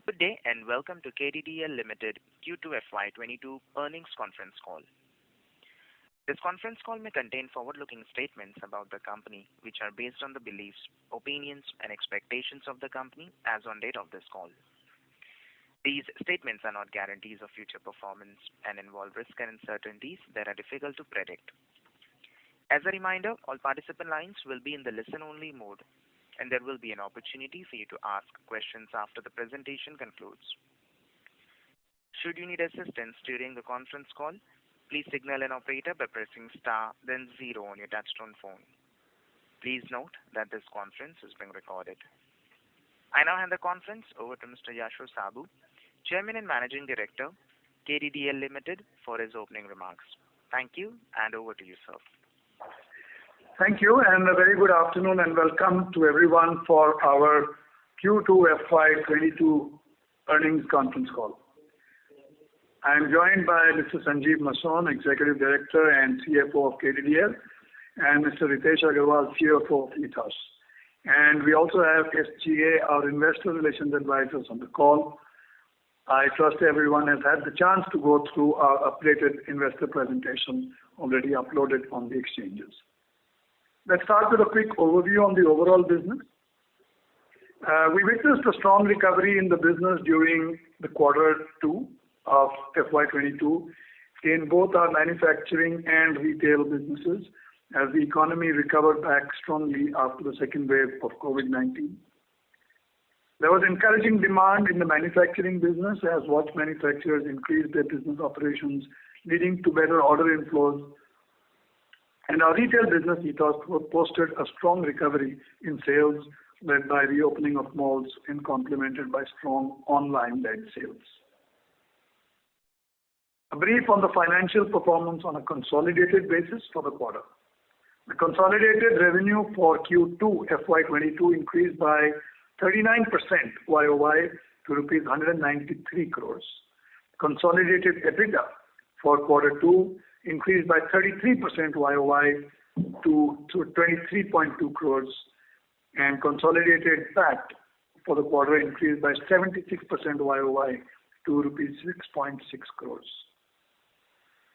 Good day and welcome to Kddl Limited Q2FY22 earnings conference call. This conference call may contain forward-looking statements about the company which are based on the beliefs, opinions and expectations of the company as on date of this call. These statements are not guarantees of future performance and involve risks and uncertainties that are difficult to predict. As a reminder, all participant lines will be in the listen-only mode, and there will be an opportunity for you to ask questions after the presentation concludes. Should you need assistance during the conference call, please signal an operator by pressing star then 0 on your touchtone phone. Please note that this conference is being recorded. I now hand the conference over to Mr. Yashu Sabu, Chairman and Managing Director, Kddl Limited, for his opening remarks. Thank you, and over to you, sir. Thank you, and a very good afternoon and welcome to everyone for our Q2FY22 earnings conference call. I am joined by Mr. Sanjeev Mason, Executive Director and CFO of Kddl, and Mr. Ritesh Agarwal, CFO of Ethos. And we also have SGA, our Investor Relations Advisors, on the call. I trust everyone has had the chance to go through our updated investor presentation already uploaded on the exchanges. Let's start with a quick overview on the overall business. We witnessed a strong recovery in the business during the Q2 of FY22 in both our manufacturing and retail businesses as the economy recovered back strongly after the second wave of COVID-19. There was encouraging demand in the manufacturing business as watch manufacturers increased their business operations, leading to better order inflows. And our retail business, Ethos, posted a strong recovery in sales led by reopening of malls and complemented by strong online-led sales. A brief on the financial performance on a consolidated basis for the quarter. The consolidated revenue for Q2 FY22 increased by 39% YOY to rupees 193 crores. Consolidated EBITDA for Q2 increased by 33% YOY to 23.2 crores, and consolidated PAT for the quarter increased by 76% YOY to rupees 6.6 crores.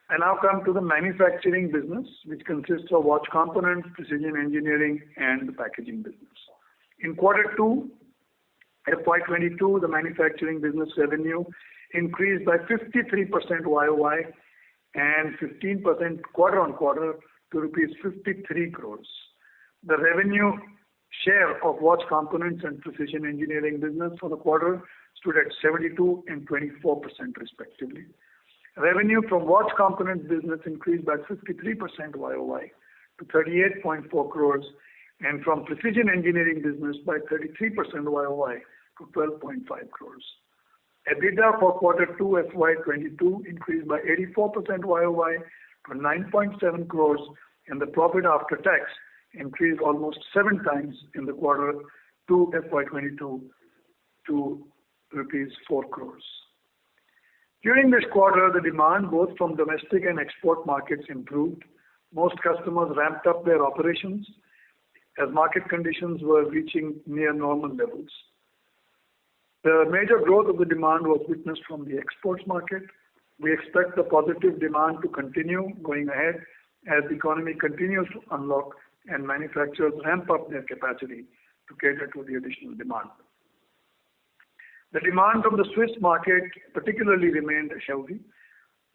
I now come to the manufacturing business, which consists of watch components, precision engineering, and the packaging business. In Q2 FY22, the manufacturing business revenue increased by 53% YOY and 15% quarter-on-quarter to rupees 53 crores. The revenue share of watch components and precision engineering business for the quarter stood at 72 and 24% respectively. Revenue from watch components business increased by 53% YOY to 38.4 crores and from precision engineering business by 33% YOY to 12.5 crores. EBITDA for Q2 FY22 increased by 84% YOY to 9.7 crores, and the profit after tax increased almost 7 times in the Q2 FY22 to rupees 4 crores. During this quarter, the demand both from domestic and export markets improved. Most customers ramped up their operations as market conditions were reaching near normal levels. The major growth of the demand was witnessed from the exports market. We expect the positive demand to continue going ahead as the economy continues to unlock and manufacturers ramp up their capacity to cater to the additional demand. The demand from the Swiss market particularly remained healthy.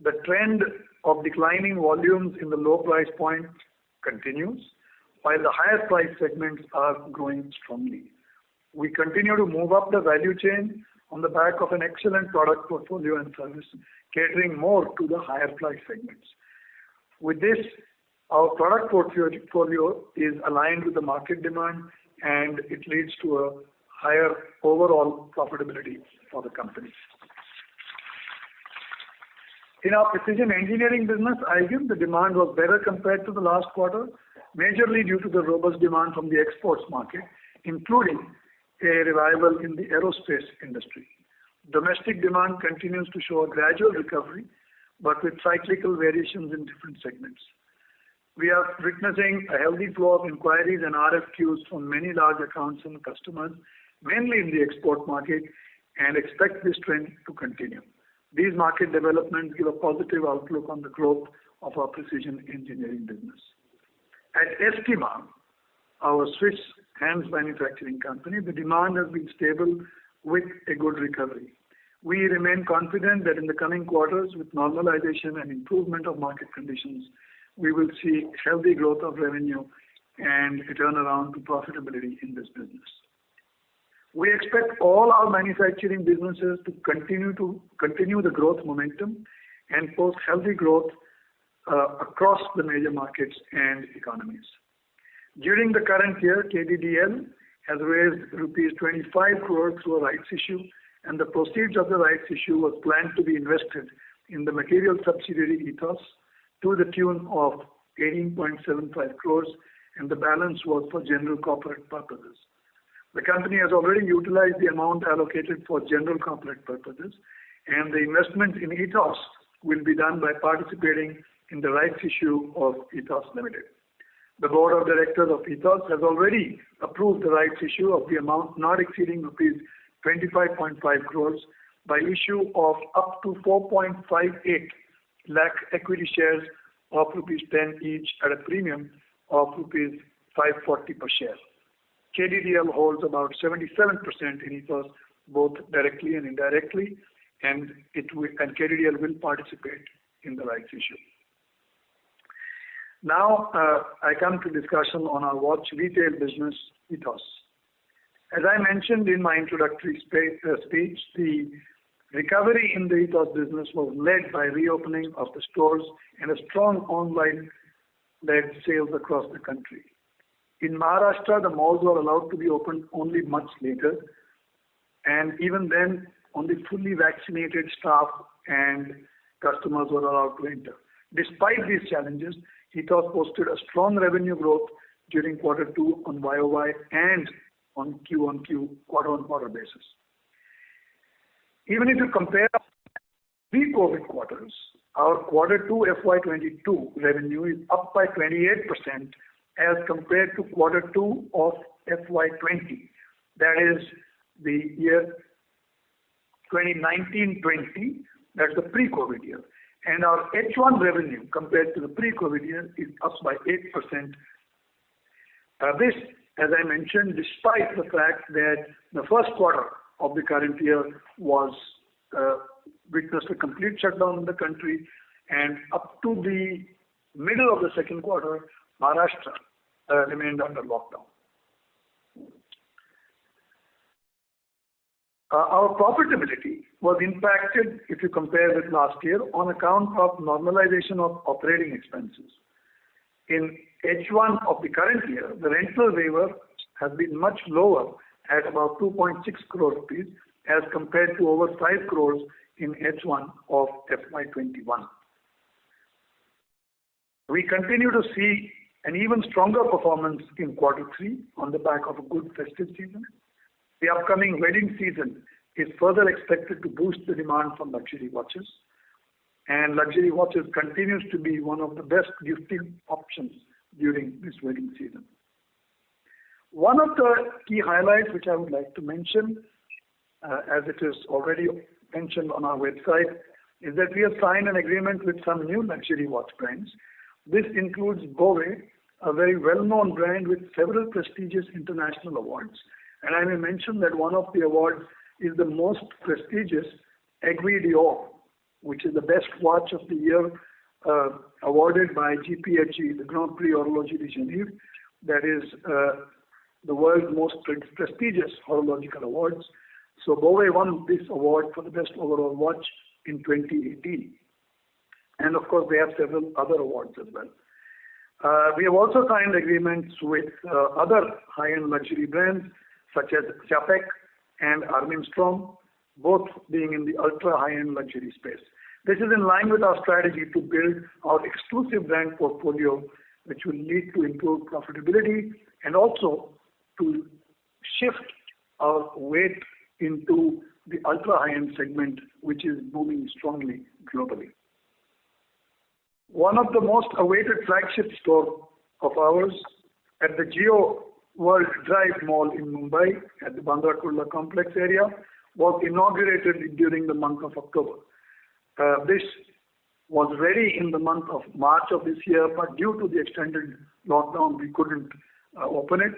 The trend of declining volumes in the low price point continues, while the higher price segments are growing strongly. We continue to move up the value chain on the back of an excellent product portfolio and service, catering more to the higher price segments. With this, our product portfolio is aligned with the market demand and it leads to a higher overall profitability for the company. In our precision engineering business, the demand was better compared to the last quarter, majorly due to the robust demand from the exports market, including a revival in the aerospace industry. Domestic demand continues to show a gradual recovery, but with cyclical variations in different segments. We are witnessing a healthy flow of inquiries and RFQs from many large accounts and customers, mainly in the export market, and expect this trend to continue. These market developments give a positive outlook on the growth of our precision engineering business. At Estima, our Swiss hands manufacturing company, the demand has been stable with a good recovery. We remain confident that in the coming quarters, with normalization and improvement of market conditions, we will see healthy growth of revenue and a turnaround to profitability in this business. We expect all our manufacturing businesses to continue the growth momentum and post healthy growth across the major markets and economies. During the current year, Kddl has raised rupees 25 crore through a rights issue, and the proceeds of the rights issue was planned to be invested in the material subsidiary Ethos to the tune of 18.75 crores, and the balance was for general corporate purposes. The company has already utilized the amount allocated for general corporate purposes, and the investment in Ethos will be done by participating in the rights issue of Ethos Limited. The board of directors of Ethos has already approved the rights issue of the amount not exceeding rupees 25.5 crores by issue of up to 4.58 lakh equity shares of rupees 10 each at a premium of rupees 540 per share. Kddl holds about 77% in Ethos, both directly and indirectly, and Kddl will participate in the rights issue. Now, I come to discussion on our watch retail business, Ethos. As I mentioned in my introductory speech, the recovery in the Ethos business was led by reopening of the stores and a strong online-led sales across the country. In Maharashtra, the malls were allowed to be opened only much later, and even then, only fully vaccinated staff and customers were allowed to enter. Despite these challenges, Ethos posted a strong revenue growth during Q2 on YOY and on Q-on-Q, quarter-on-quarter basis. Even if you compare pre-COVID quarters, our Q2FY22 revenue is up by 28% as compared to Q2 of FY20. That is the year 2019-20, that's the pre-COVID year. And our H1 revenue compared to the pre-COVID year is up by 8%. This, as I mentioned, despite the fact that the first quarter of the current year was witnessed a complete shutdown in the country, and up to the middle of the second quarter, Maharashtra remained under lockdown. Our profitability was impacted, if you compare with last year, on account of normalization of operating expenses. In H1 of the current year, the rental waiver has been much lower at about 2.6 crore rupees as compared to over 5 crores in H1 of FY21. We continue to see an even stronger performance in Q3 on the back of a good festive season. The upcoming wedding season is further expected to boost the demand for luxury watches, and luxury watches continues to be one of the best gifting options during this wedding season. One of the key highlights which I would like to mention, as it is already mentioned on our website, is that we have signed an agreement with some new luxury watch brands. This includes Bovet, a very well-known brand with several prestigious international awards. And I may mention that one of the awards is the most prestigious Aiguille d'Or, which is the best watch of the year, awarded by GPHG, the Grand Prix Horloge de Genève. That is the world's most prestigious horological awards. So Bovet won this award for the best overall watch in 2018. And of course, they have several other awards as well. We have also signed agreements with other high-end luxury brands such as Chapek and Armstrong, both being in the ultra high-end luxury space. This is in line with our strategy to build our exclusive brand portfolio, which will lead to improved profitability and also to shift our weight into the ultra high-end segment, which is booming strongly globally. One of the most awaited flagship store of ours at the Geo World Drive Mall in Mumbai, at the Bandra Kurla complex area, was inaugurated during the month of October. This was ready in the month of March of this year, but due to the extended lockdown, we couldn't open it.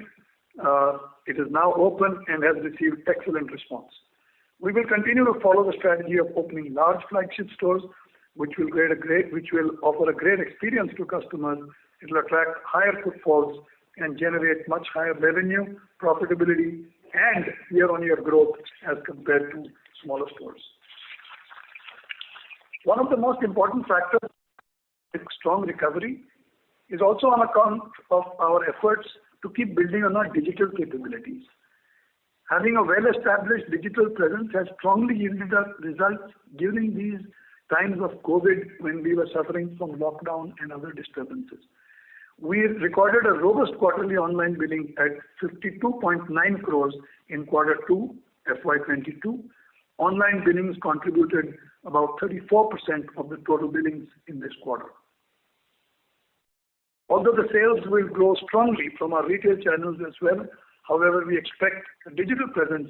It is now open and has received excellent response. We will continue to follow the strategy of opening large flagship stores, which will offer a great experience to customers. It will attract higher footfalls and generate much higher revenue, profitability, and year-on-year growth as compared to smaller stores. One of the most important factors in strong recovery is also on account of our efforts to keep building on our digital capabilities. Having a well-established digital presence has strongly yielded us results during these times of COVID when we were suffering from lockdown and other disturbances. We recorded a robust quarterly online billing at 52.9 crores in Q2 FY22. Online billings contributed about 34% of the total billings in this quarter. Although the sales will grow strongly from our retail channels as well, however, we expect the digital presence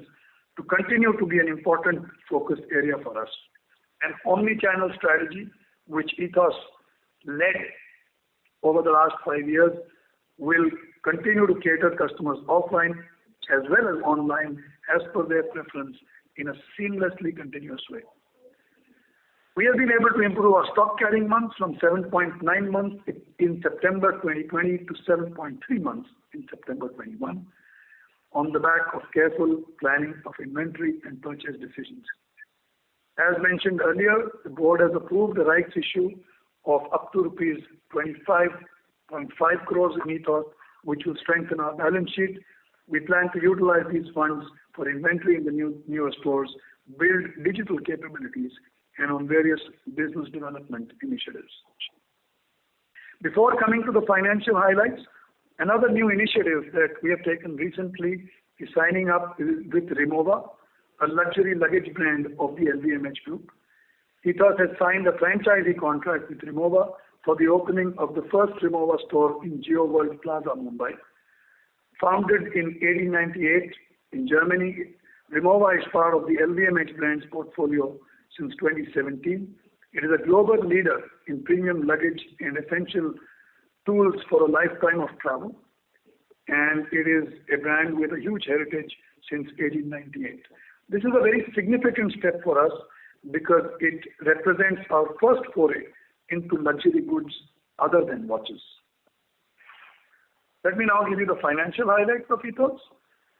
to continue to be an important focus area for us. An omni-channel strategy, which Ethos led over the last 5 years, will continue to cater customers offline as well as online as per their preference in a seamlessly continuous way. We have been able to improve our stock carrying months from 7.9 months in September 2020 to 7.3 months in September 21 on the back of careful planning of inventory and purchase decisions. As mentioned earlier, the board has approved the rights issue of up to rupees 25.5 crores in Ethos, which will strengthen our balance sheet. We plan to utilize these funds for inventory in the newer stores, build digital capabilities, and on various business development initiatives. Before coming to the financial highlights, another new initiative that we have taken recently is signing up with Remova, a luxury luggage brand of the LVMH group. Ethos has signed a franchisee contract with Remova for the opening of the first Remova store in Geo World Plaza, Mumbai. Founded in 1898 in Germany, Remova is part of the LVMH brand's portfolio since 2017. It is a global leader in premium luggage and essential tools for a lifetime of travel, and it is a brand with a huge heritage since 1898. This is a very significant step for us because it represents our first foray into luxury goods other than watches. Let me now give you the financial highlights of Ethos.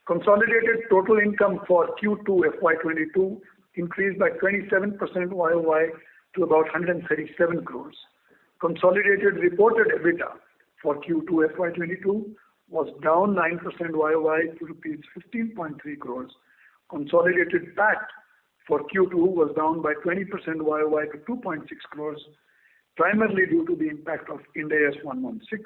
Consolidated total income for Q2 FY22 increased by 27% YOY to about 137 crores. Consolidated reported EBITDA for Q2 FY22 was down 9% YOY to rupees 15.3 crores. Consolidated PAT for Q2 was down by 20% YOY to 2.6 crores, primarily due to the impact of Ind AS 116.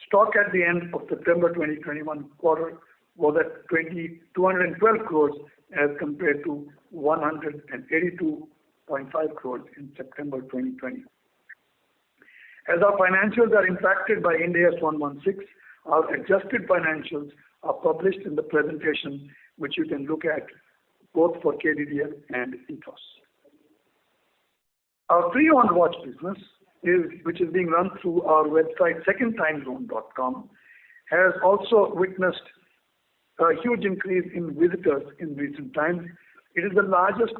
Stock at the end of September 2021 quarter was at 212 crores as compared to 182.5 crores in September 2020. As our financials are impacted by Ind AS 116, our adjusted financials are published in the presentation, which you can look at both for Kddl and Ethos. Our pre-owned watch business, which is being run through our website secondtimezone.com, has also witnessed a huge increase in visitors in recent times. It is the largest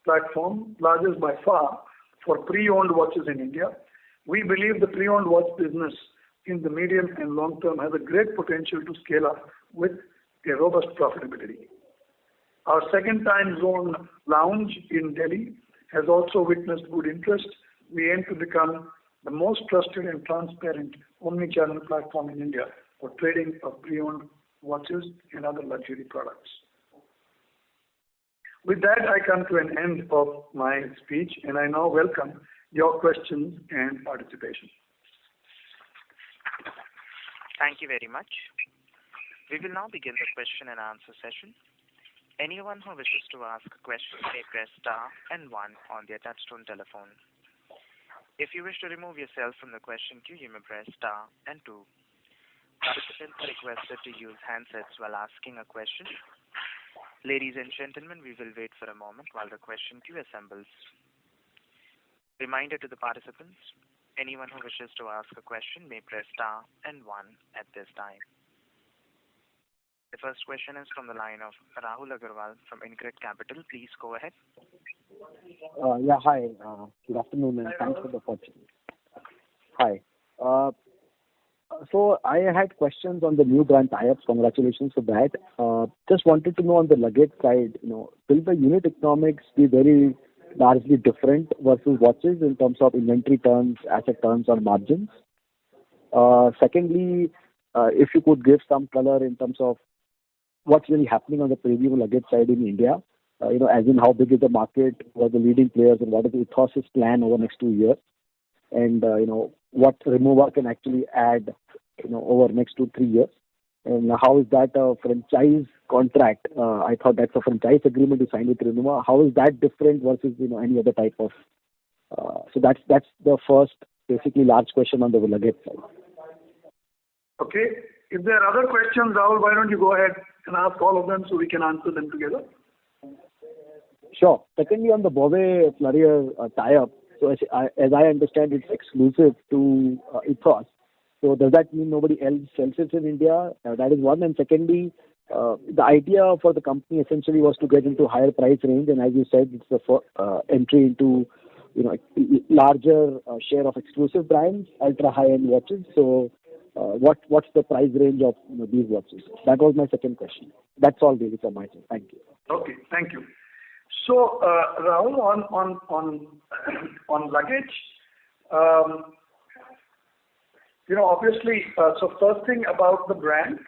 platform, largest by far, for pre-owned watches in India. We believe the pre-owned watch business in the medium and long term has a great potential to scale up with a robust profitability. Our Second Time Zone lounge in Delhi has also witnessed good interest. We aim to become the most trusted and transparent omni-channel platform in India for trading of pre-owned watches and other luxury products. With that, I come to an end of my speech, and I now welcome your questions and participation. Thank you very much. We will now begin the question and answer session. Anyone who wishes to ask a question may press star and 1 on their touchtone telephone. If you wish to remove yourself from the question queue, you may press star and 2. Participants are requested to use handsets while asking a question. Ladies and gentlemen, we will wait for a moment while the question queue assembles. Reminder to the participants, anyone who wishes to ask a question may press star and 1 at this time. The first question is from the line of Rahul Agarwal from InCred Capital. Please go ahead. Hi. Good afternoon, and thanks for the opportunity. Hi. So I had questions on the new brand tie-ups. Congratulations for that. Just wanted to know on the luggage side, will the unit economics be very largely different versus watches in terms of inventory turns, asset turns, or margins? Secondly, if you could give some color in terms of what's really happening on the premium luggage side in India, as in how big is the market, what are the leading players, and what is the Ethos' plan over the next 2 years, and what Rimowa can actually add, over the next 2-3 years, and how is that a franchise contract? I thought that's a franchise agreement you signed with Rimowa. How is that different versus any other type of? So that's the first basically large question on the luggage side. Okay. If there are other questions, Rahul, why don't you go ahead and ask all of them so we can answer them together? Sure. Secondly, on the Bombay Fleury tie-up, so as I understand, it's exclusive to Ethos. So does that mean nobody else sells it in India? That is one. And secondly, the idea for the company essentially was to get into higher price range, and as you said, it's the entry into larger share of exclusive brands, ultra high-end watches. So what's the price range of these watches? That was my second question. That's all really from my side. Thank you. Okay, thank you. So Rahul, on luggage, obviously, so first thing about the brand,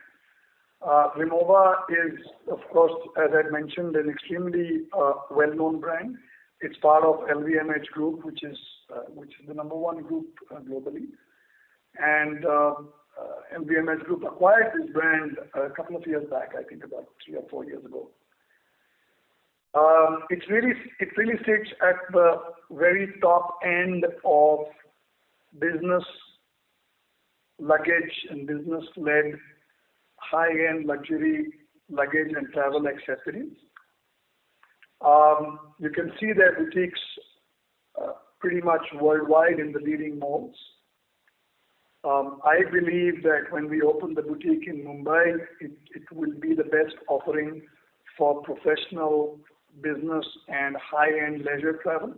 Rimowa is, of course, as I mentioned, an extremely well-known brand. It's part of LVMH Group, which is the number one group globally. And LVMH Group acquired this brand a couple of years back, I think about 3 or 4 years ago. It really sits at the very top end of business luggage and business-led high-end luxury luggage and travel accessories. You can see their boutiques pretty much worldwide in the leading malls. I believe that when we open the boutique in Mumbai, it will be the best offering for professional business and high-end leisure travel.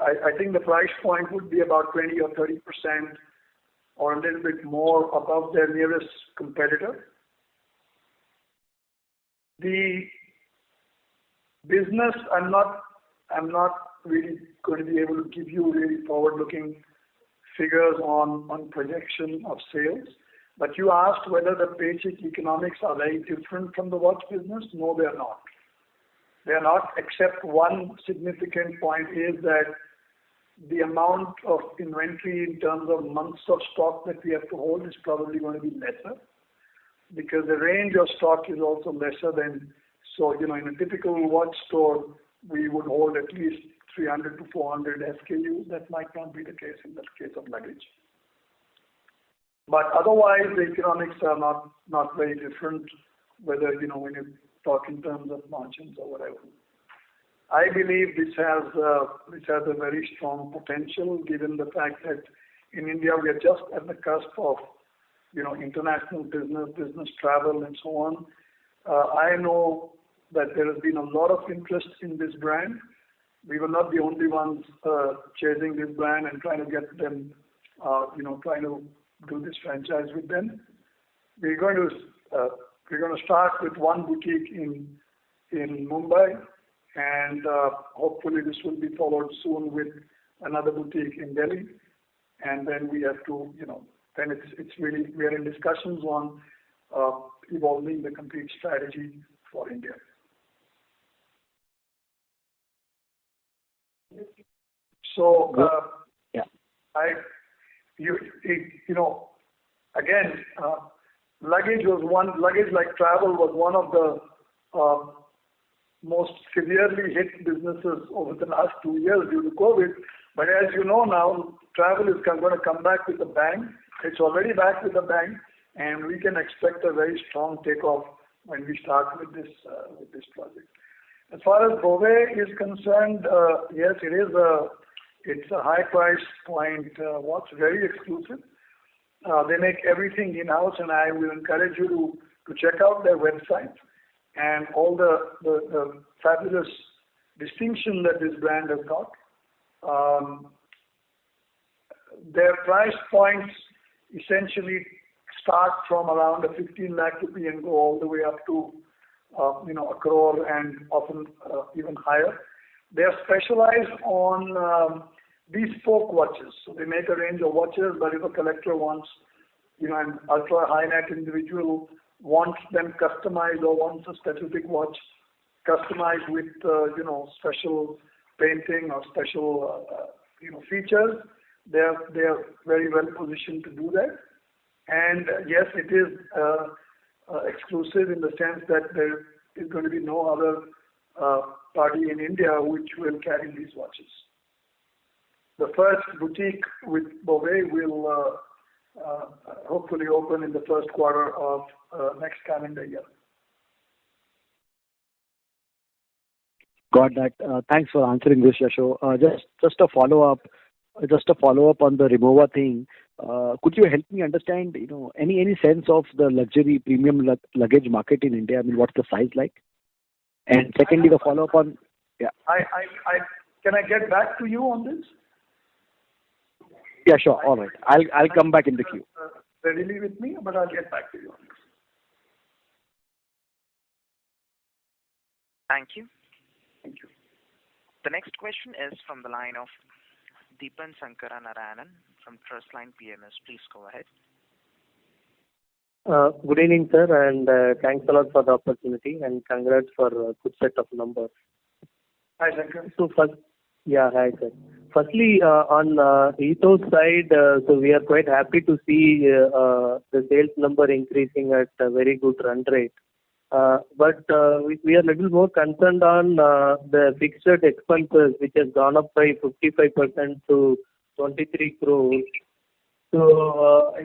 I think the price point would be about 20 or 30% or a little bit more above their nearest competitor. The business, I'm not really going to be able to give you really forward-looking figures on projection of sales. But you asked whether the basic economics are very different from the watch business. No, they are not. They are not, except one significant point is that the amount of inventory in terms of months of stock that we have to hold is probably going to be lesser, because the range of stock is also lesser than, so, in a typical watch store, we would hold at least 300 to 400 SKUs. That might not be the case in the case of luggage. But otherwise, the economics are not very different, whether, when you talk in terms of margins or whatever. I believe this has a very strong potential, given the fact that in India we are just at the cusp of, international business travel, and so on. I know that there has been a lot of interest in this brand. We were not the only ones chasing this brand and trying to get them, trying to do this franchise with them. We're going to start with one boutique in Mumbai, and hopefully this will be followed soon with another boutique in Delhi, and then we have to, then it's really, we are in discussions on evolving the complete strategy for India. So again, luggage like travel was one of the most severely hit businesses over the last 2 years due to COVID. But as you know now, travel is going to come back with a bang. It's already back with a bang. and we can expect a very strong takeoff when we start with this project. As far as Bowe is concerned, yes, it's a high price point watch, very exclusive. They make everything in-house, and I will encourage you to check out their website and all the fabulous distinction that this brand has got. Their price points essentially start from around a 15 lakh rupee and go all the way up to a crore and often even higher. They are specialized on bespoke watches. So they make a range of watches, but if a collector wants, an ultra high net individual wants them customized or wants a specific watch customized with special painting or special features, they are very well positioned to do that. And yes, it is exclusive in the sense that there is going to be no other party in India which will carry these watches. The first boutique with Bowe will hopefully open in the first quarter of next calendar year. Got that. Thanks for answering this, Yasho. Just a follow-up on the Rimowa thing. Could you help me understand, any sense of the luxury premium luggage market in India? I mean, what's the size like? And secondly, the follow-up on, yeah. Can I get back to you on this? Yeah, sure. All right. I'll come back in the queue. Readily with me, but I'll get back to you on this. Thank you. Thank you. The next question is from the line of Deepan Sankara Narayanan from trendlyne PMS. Please go ahead. Good evening, sir, and thanks a lot for the opportunity, and congrats for a good set of numbers. Hi, Shankar. Hi, sir. Firstly, on Ethos side, so we are quite happy to see the sales number increasing at a very good run rate. But we are a little more concerned on the fixed expenses, which has gone up by 55% to 23 crores. So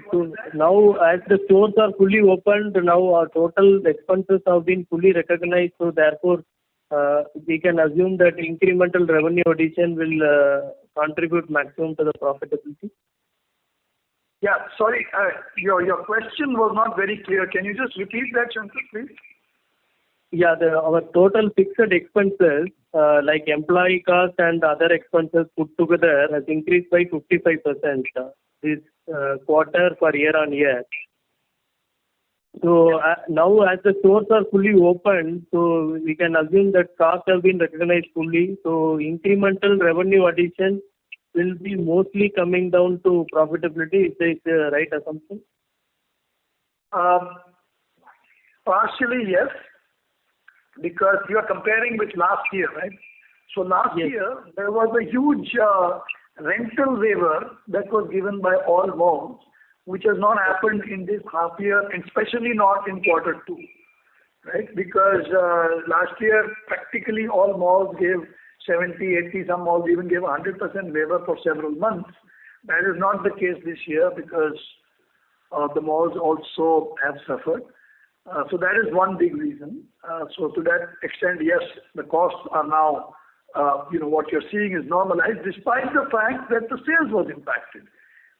now, as the stores are fully opened, now our total expenses have been fully recognized. So therefore, we can assume that incremental revenue addition will contribute maximum to the profitability. Yeah, sorry, your question was not very clear. Can you just repeat that, Shankar, please? Yeah, our total fixed expenses, like employee cost and other expenses put together, has increased by 55% this quarter for year on year. So now, as the stores are fully open, so we can assume that costs have been recognized fully. So incremental revenue addition will be mostly coming down to profitability. Is this the right assumption? Partially, yes, because you are comparing with last year, right? So last year, there was a huge rental waiver that was given by all malls, which has not happened in this half year, and especially not in quarter two, right? Because last year, practically all malls gave 70, 80, some malls even gave 100% waiver for several months. That is not the case this year because the malls also have suffered. So that is one big reason. So to that extent, yes, the costs are now, what you're seeing is normalized, despite the fact that the sales was impacted.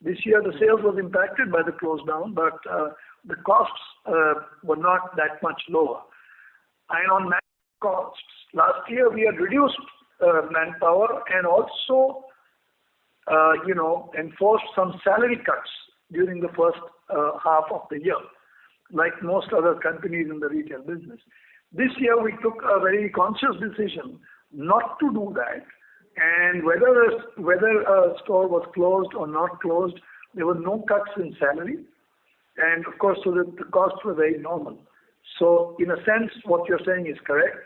This year, the sales was impacted by the close down, but the costs were not that much lower. And on manpower costs, last year we had reduced manpower and also, enforced some salary cuts during the first half of the year, like most other companies in the retail business. This year, we took a very conscious decision not to do that. And whether a store was closed or not closed, there were no cuts in salary. And of course, so the costs were very normal. So in a sense, what you're saying is correct.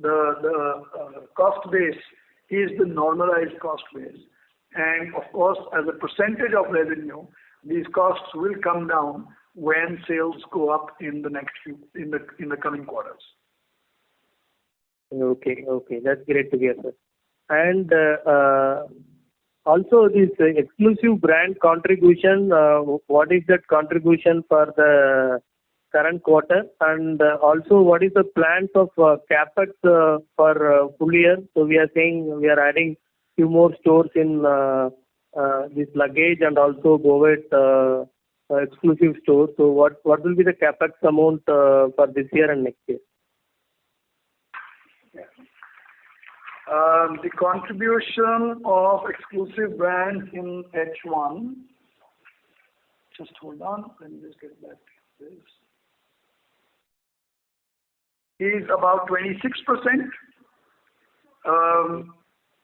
The cost base is the normalized cost base. And of course, as a percentage of revenue, these costs will come down when sales go up in the coming quarters. Okay, that's great to hear, sir. And Also, this exclusive brand contribution, what is that contribution for the current quarter? And also, what is the plans of CapEx for full year? So we are saying we are adding few more stores in this Luggage and also Bovet exclusive stores. So what will be the CapEx amount for this year and next year? The contribution of exclusive brands in H1, just hold on, let me just get back to this, is about 26%.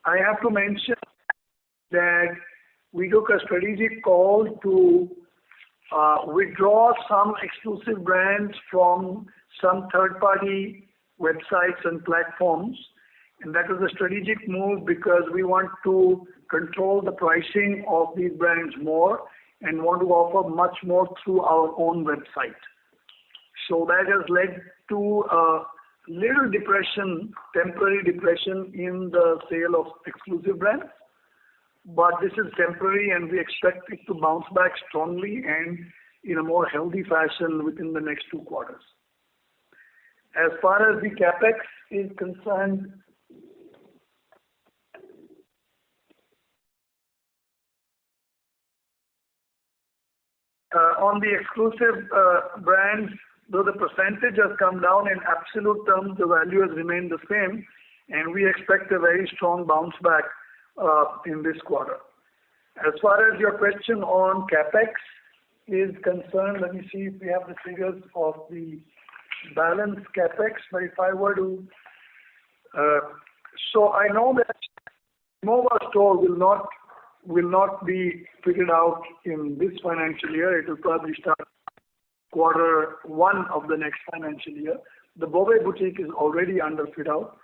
I have to mention that we took a strategic call to withdraw some exclusive brands from some third-party websites and platforms. And that was a strategic move because we want to control the pricing of these brands more and want to offer much more through our own website. So that has led to a little depression, temporary depression in the sale of exclusive brands. But this is temporary and we expect it to bounce back strongly and in a more healthy fashion within the next 2 quarters. As far as the CapEx is concerned, on the exclusive brands, though the percentage has come down, in absolute terms, the value has remained the same, and we expect a very strong bounce back in this quarter. As far as your question on CapEx is concerned, let me see if we have the figures of the balance CapEx. But if I were to, so I know that Nova store will not be fitted out in this financial year. It will probably start Q1 of the next financial year. The Bombay boutique is already under fit out.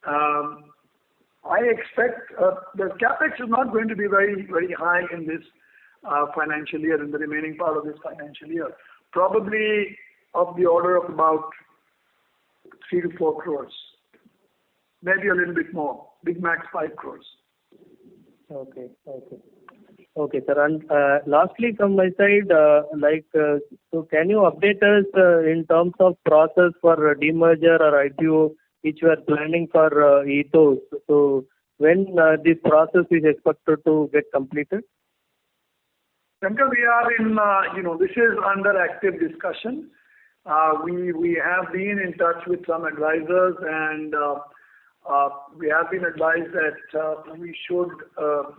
I expect the capex is not going to be very, very high in this financial year, in the remaining part of this financial year. Probably of the order of about 3 to 4 crores, maybe a little bit more. Big max 5 crores. Okay, sir. And lastly, from my side, so can you update us in terms of process for demerger or IPO, which we are planning for Ethos? So when this process is expected to get completed? Shankar, we are in, this is under active discussion. We have been in touch with some advisors and we have been advised that we should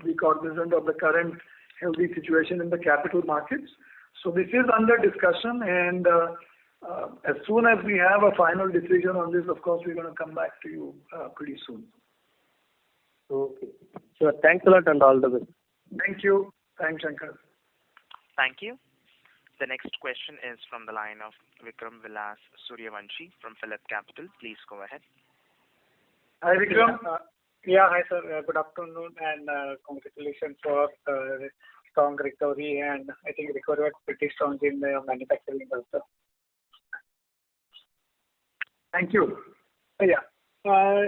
be cognizant of the current healthy situation in the capital markets. So this is under discussion, and as soon as we have a final decision on this, of course, we're going to come back to you pretty soon. Okay. Sure. Thanks a lot and all the best. Thank you. Thanks, Shankar. Thank you. The next question is from the line of Vikram Vilas Suryavanshi from Phillip Capital. Please go ahead. Hi, Vikram. Yeah, hi, sir. Good afternoon, and congratulations for strong recovery, and I think recovery was pretty strong in the manufacturing also. Thank you. Yeah. I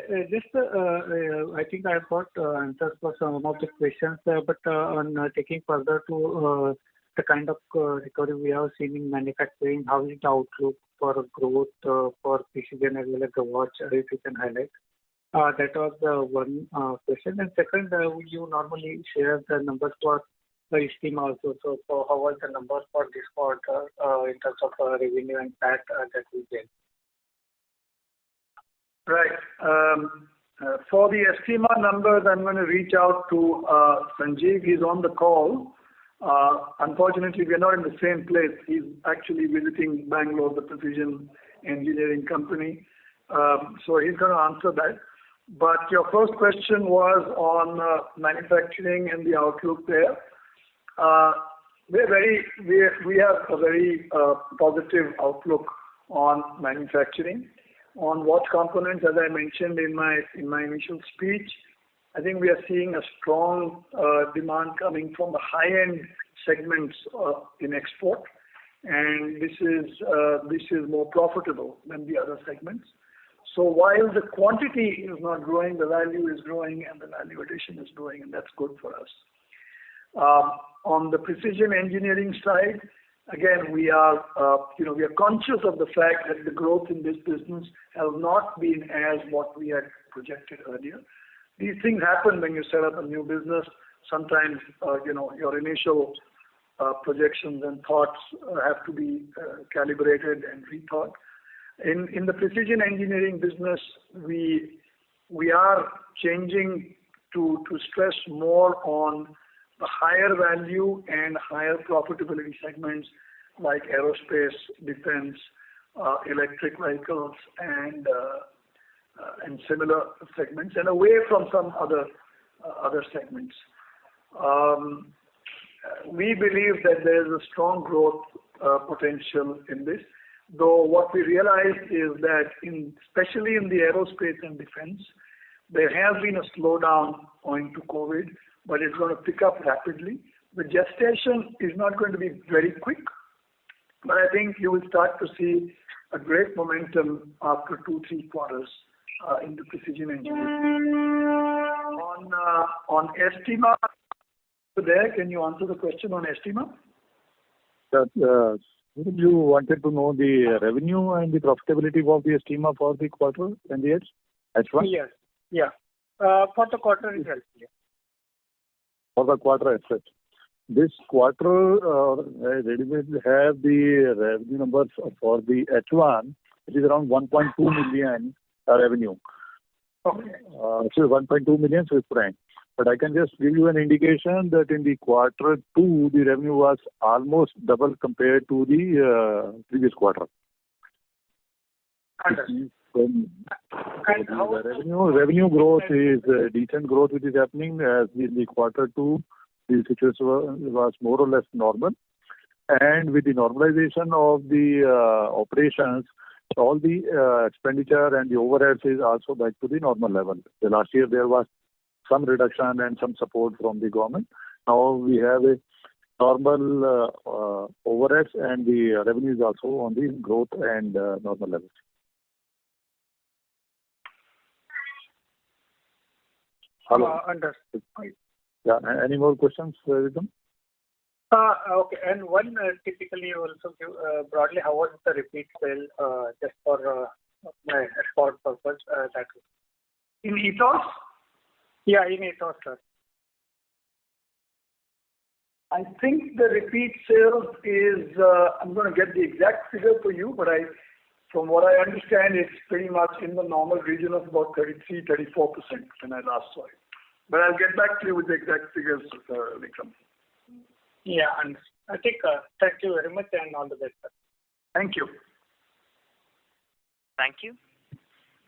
think I've got answers for some of the questions, but on taking further to the kind of recovery we have seen in manufacturing, how is the outlook for growth for precision as well as the watch, if you can highlight? That was one question. And second, you normally share the numbers for the scheme also. So how was the numbers for this quarter in terms of revenue and PAT that we get? Right. For the estima numbers, I'm going to reach out to Sanjeev. He's on the call. Unfortunately, we are not in the same place. He's actually visiting Bangalore, the precision engineering company. So he's going to answer that. But your first question was on manufacturing and the outlook there. We have a very positive outlook on manufacturing. On watch components, as I mentioned in my initial speech, I think we are seeing a strong demand coming from the high-end segments in export, and this is more profitable than the other segments. So while the quantity is not growing, the value is growing, and the value addition is growing, and that's good for us. On the precision engineering side, again, we are conscious of the fact that the growth in this business has not been as what we had projected earlier. These things happen when you set up a new business. Sometimes, your initial projections and thoughts have to be calibrated and rethought. In the precision engineering business, we are changing to stress more on the higher value and higher profitability segments like aerospace, defense, electric vehicles, and similar segments, and away from some other segments. We believe that there is a strong growth potential in this, though what we realized is that especially in the aerospace and defense, there has been a slowdown owing to COVID, but it's going to pick up rapidly. The gestation is not going to be very quick, but I think you will start to see a great momentum after 2-3 quarters in the precision engineering. On Estima, there, can you answer the question on Estima? You wanted to know the revenue and the profitability of the Estima for the quarter and the H1? Yes. Yeah. For the quarter itself. Yeah. For the quarter itself. This quarter, Ready will have the revenue numbers for the H1, which is around 1.2 million revenue. Okay. So 1.2 million Swiss franc. But I can just give you an indication that in the quarter 2, the revenue was almost double compared to the previous quarter. Understood. The revenue growth is decent growth which is happening as in the quarter 2, the situation was more or less normal. And with the normalization of the operations, all the expenditure and the overheads is also back to the normal level. The last year there was some reduction and some support from the government. Now we have a normal overheads and the revenue is also on the growth and normal levels. Hello. Understood. Yeah. Any more questions, Vikram? Okay. And one typically also give broadly how was the repeat sale just for my export purpose that In Ethos? Yeah, in Ethos, sir. I think the repeat sales is, I'm going to get the exact figure for you, but from what I understand, it's pretty much in the normal region of about 33-34% when I last saw it. But I'll get back to you with the exact figures, Vikram. Yeah, and I think thank you very much and all the best, sir. Thank you. Thank you.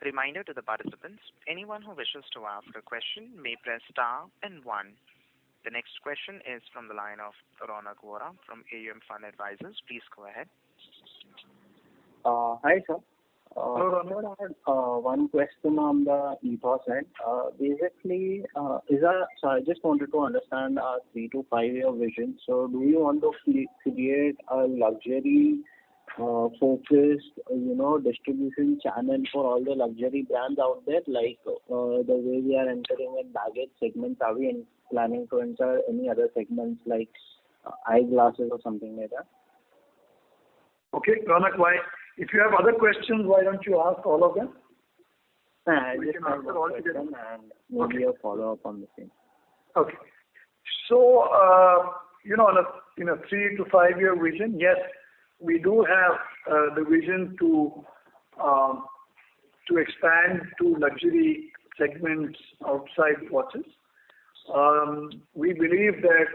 Reminder to the participants, anyone who wishes to ask a question may press star and 1. The next question is from the line of Ronak Vora from AUM Fund Advisors. Please go ahead. Hi, sir. I had one question on the Ethos end. Basically, so I just wanted to understand our 3 to 5 year vision. So, do you want to create a luxury focused, distribution channel for all the luxury brands out there, like the way we are entering in baggage segments? Are we planning to enter any other segments like eyeglasses or something like that? Okay, Ronak, if you have other questions, why don't you ask all of them? I just have one question and maybe a follow-up on the same. Okay. So, in a 3 to 5 year vision, yes, we do have the vision to expand to luxury segments outside watches. We believe that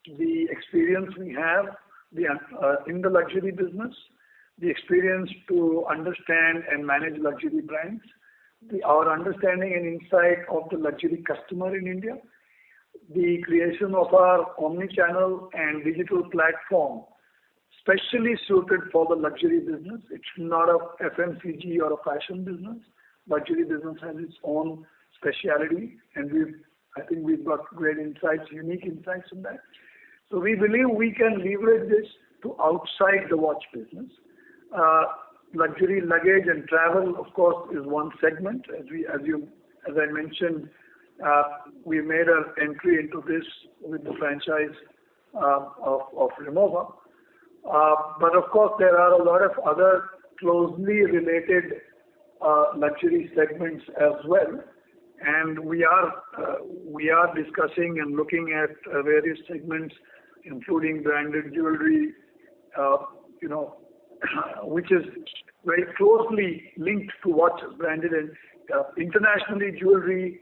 the experience we have in the luxury business, the experience to understand and manage luxury brands, our understanding and insight of the luxury customer in India, the creation of our omni-channel and digital platform, specially suited for the luxury business. It's not a FMCG or a fashion business. Luxury business has its own speciality, and I think we've got great insights, unique insights in that. So we believe we can leverage this to outside the watch business. Luxury luggage and travel, of course, is one segment. As I mentioned, We made an entry into this with the franchise of Remova. But of course, there are a lot of other closely related luxury segments as well, and we are discussing and looking at various segments, including branded jewelry, which is very closely linked to watches. Branded and internationally, jewelry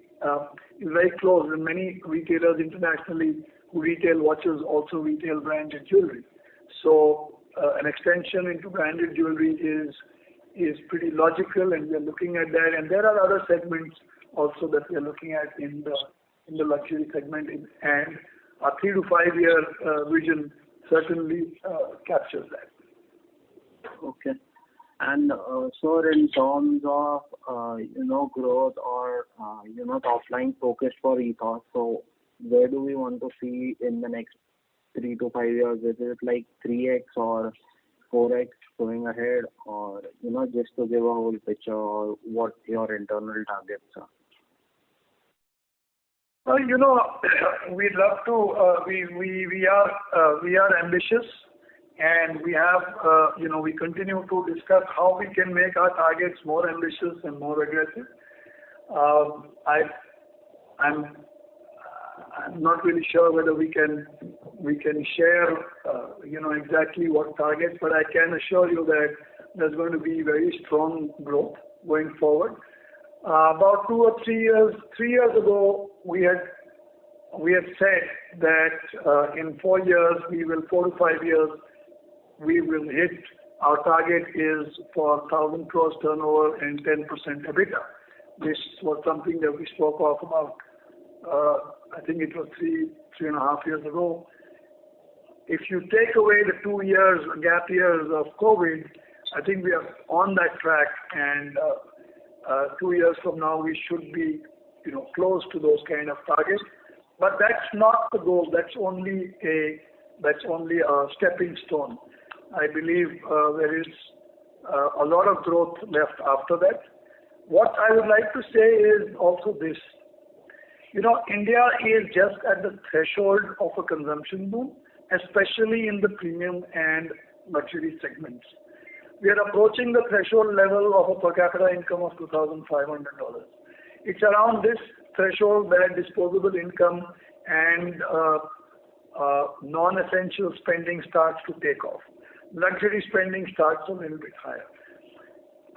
is very close, and many retailers internationally who retail watches also retail branded jewelry. So an extension into branded jewelry is pretty logical, and we are looking at that. And there are other segments also that we are looking at in the luxury segment, and our 3 to 5 year vision certainly captures that. Okay. And so in terms of growth or top line focus for Ethos, so where do we want to see in the next 3 to 5 years? Is it like 3x or 4x going ahead, or just to give a whole picture, or what your internal targets are? Well, we'd love to. We are ambitious, and we have we continue to discuss how we can make our targets more ambitious and more aggressive. I'm not really sure whether we can share exactly what targets, but I can assure you that there's going to be very strong growth going forward. About 2 or 3 years ago, we had said that in 4 years, 4 to 5 years, we will hit. Our target is for 1,000 crores turnover and 10% EBITDA. This was something that we spoke of about. I think it was 3.5 years ago. If you take away the 2 years, gap years of COVID, I think we are on that track, and 2 years from now we should be, close to those kind of targets. But that's not the goal. That's only a stepping stone. I believe there is a lot of growth left after that. What I would like to say is also this. India is just at the threshold of a consumption boom, especially in the premium and luxury segments. We are approaching the threshold level of a per capita income of $2,500. It's around this threshold where disposable income and non-essential spending starts to take off. Luxury spending starts a little bit higher.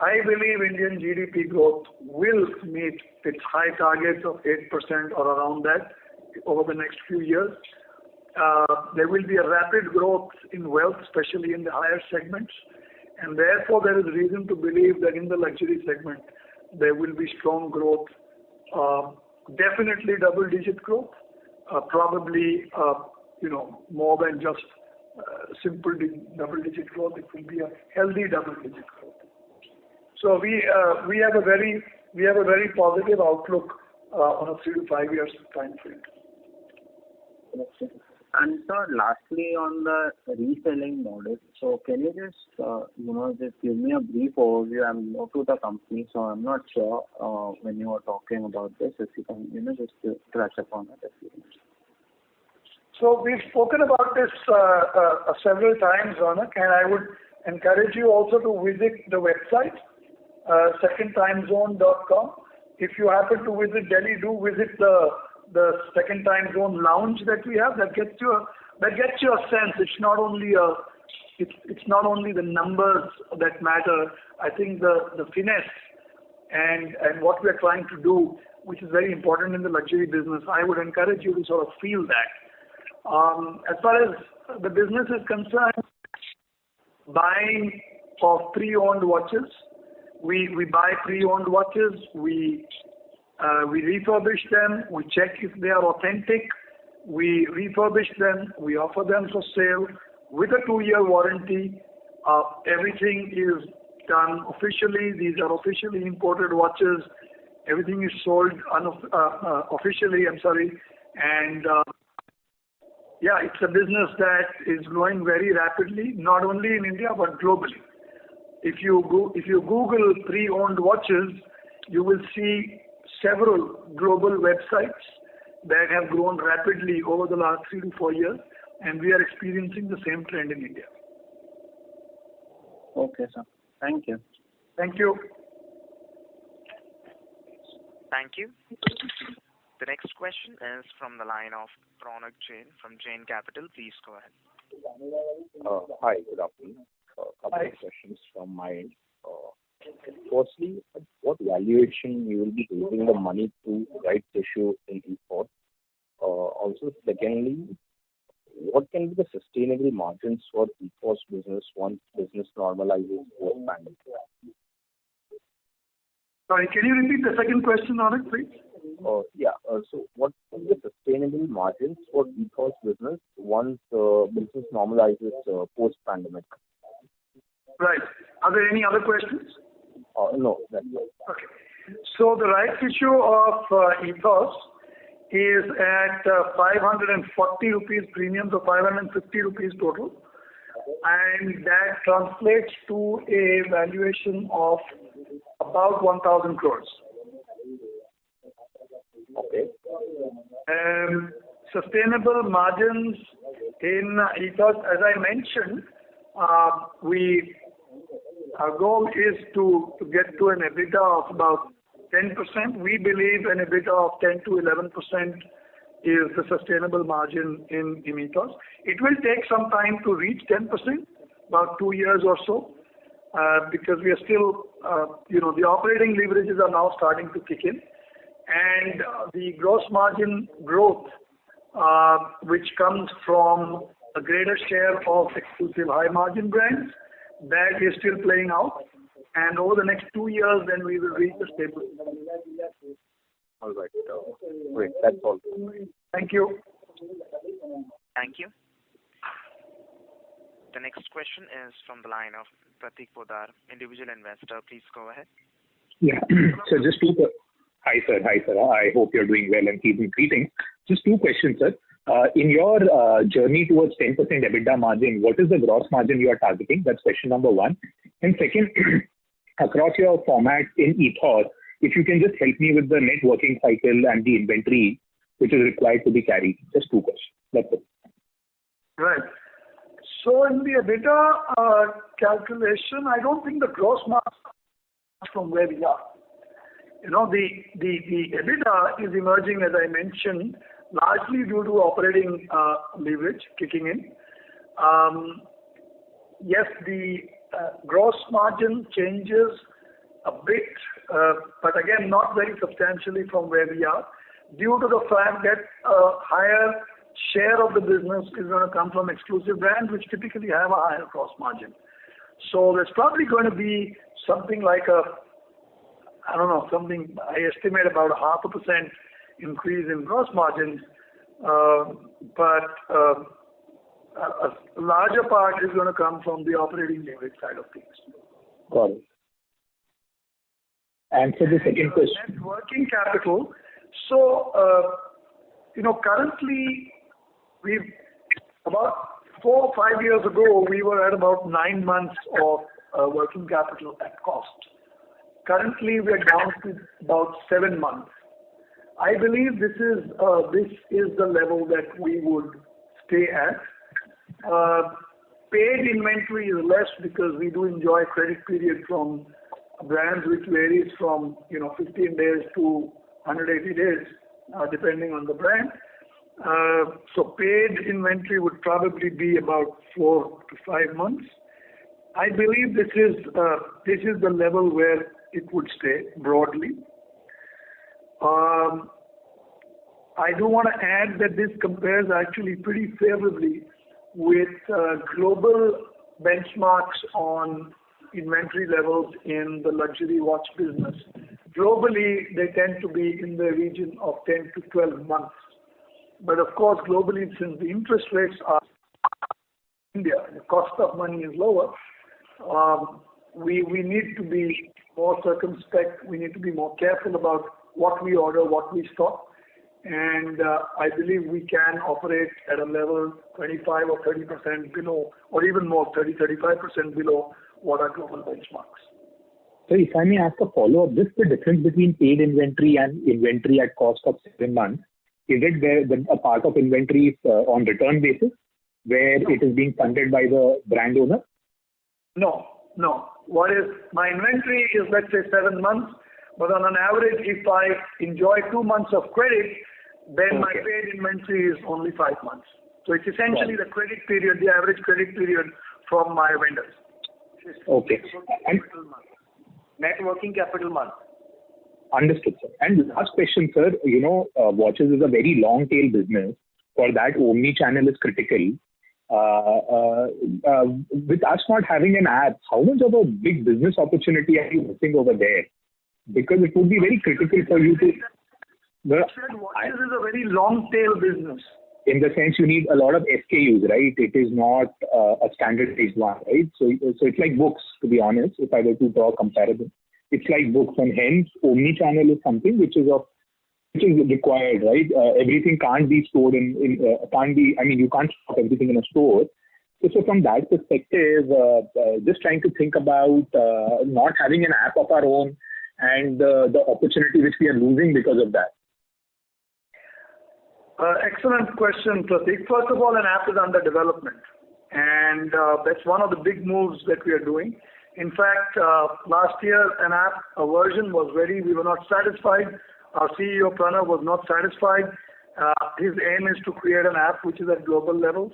I believe Indian GDP growth will meet its high targets of 8% or around that over the next few years. There will be a rapid growth in wealth, especially in the higher segments, and therefore there is reason to believe that in the luxury segment there will be strong growth, definitely double-digit growth, probably more than just simple double-digit growth. It will be a healthy double-digit growth. So we have a very positive outlook on a 3 to 5 years time frame. Okay. And sir, lastly on the reselling model, so can you just give me a brief overview? I'm new to the company, so I'm not sure when you were talking about this, if you can just touch upon it. So we've spoken about this several times, Ronak, and I would encourage you also to visit the website, secondtimezone.com. If you happen to visit Delhi, do visit the Second Time Zone lounge that we have. That gets you a sense. It's not only the numbers that matter. I think the finesse and what we are trying to do, which is very important in the luxury business. I would encourage you to sort of feel that. As far as the business is concerned, buying of pre-owned watches, we buy pre-owned watches, we refurbish them, we check if they are authentic, we refurbish them, we offer them for sale with a 2-year warranty. Everything is done officially. These are officially imported watches. Everything is sold officially, and it's a business that is growing very rapidly, not only in India but globally. If you Google pre-owned watches, you will see several global websites that have grown rapidly over the last 3 to 4 years, and we are experiencing the same trend in India. Okay, sir. Thank you. Thank you. Thank you. The next question is from the line of Ronak Jain from Jain Capital. Please go ahead. Hi, good afternoon. Couple of questions from my end. Firstly, at what valuation you will be raising the money to rights issue in Ethos? Also, secondly, what can be the sustainable margins for Ethos business once business normalizes post-pandemic? Sorry, can you repeat the second question, Ronak, please? So what will be the sustainable margins for Ethos business once business normalizes post-pandemic? Right. Are there any other questions? No, that's all. Okay. So the rights issue of Ethos is at 540 rupees premium, so 550 rupees total. And that translates to a valuation of about 1,000 crores. Okay. Sustainable margins in Ethos, as I mentioned, our goal is to get to an EBITDA of about 10%. We believe an EBITDA of 10 to 11% is the sustainable margin in Ethos. It will take some time to reach 10%, about 2 years or so, because we are still, the operating leverages are now starting to kick in. And the gross margin growth, which comes from a greater share of exclusive high margin brands, that is still playing out. And over the next 2 years, then we will reach the stable. All right. Great. That's all. Thank you. Thank you. The next question is from the line of Pratik Podar, individual investor. Please go ahead. Yeah. So just Hi, sir. I hope you're doing well and keeping greetings. Just 2 questions, sir. In your journey towards 10% EBITDA margin, what is the gross margin you are targeting? That's question number 1. And second, across your format in Ethos, if you can just help me with the net working cycle and the inventory which is required to be carried. Just 2 questions. That's it. Right. So in the EBITDA calculation, I don't think the gross margin from where we are. The EBITDA is emerging, as I mentioned, largely due to operating leverage kicking in. Yes, the gross margin changes a bit, but again, not very substantially from where we are, due to the fact that a higher share of the business is going to come from exclusive brands, which typically have a higher gross margin. So there's probably going to be something like I estimate about 0.5% increase in gross margins, but a larger part is going to come from the operating leverage side of things. Got it. And so the second question. Net working capital. So, currently, about 4 or 5 years ago, we were at about 9 months of working capital at cost. Currently, we are down to about 7 months. I believe this is the level that we would stay at. Paid inventory is less because we do enjoy credit period from brands which varies from 15 days to 180 days, depending on the brand. So paid inventory would probably be about 4 to 5 months. I believe this is the level where it would stay broadly. I do want to add that this compares actually pretty favorably with global benchmarks on inventory levels in the luxury watch business. Globally, they tend to be in the region of 10 to 12 months. But of course, globally, since the interest rates are in India, the cost of money is lower, we need to be more circumspect. We need to be more careful about what we order, what we stock. And I believe we can operate at a level 25 or 30% below, or even more, 30-35% below what are global benchmarks. So if I may ask a follow-up, just the difference between paid inventory and inventory at cost of 7 months, is it a part of inventory is on return basis where it is being funded by the brand owner? No. What is my inventory is, let's say, 7 months, but on an average, if I enjoy 2 months of credit, then my paid inventory is only 5 months. So it's essentially the credit period, the average credit period from my vendors. Okay. And net working capital month. understood, sir. And last question, sir. Watches is a very long tail business. For that, omni-channel is critical. With us not having an app, how much of a big business opportunity are you missing over there? Because it would be very critical for you to. Watches is a very long tail business. In the sense you need a lot of SKUs, right? It is not a standardized one, right? So it's like books, to be honest, if I were to draw a comparison. It's like books, and hence omni-channel is something which is required, right? Everything can't be stored you can't stock everything in a store. So from that perspective, just trying to think about not having an app of our own and the opportunity which we are losing because of that. Excellent question, Pratik. First of all, an app is under development, and that's one of the big moves that we are doing. In fact, last year a version was ready. We were not satisfied. Our CEO Pranav was not satisfied. His aim is to create an app which is at global levels.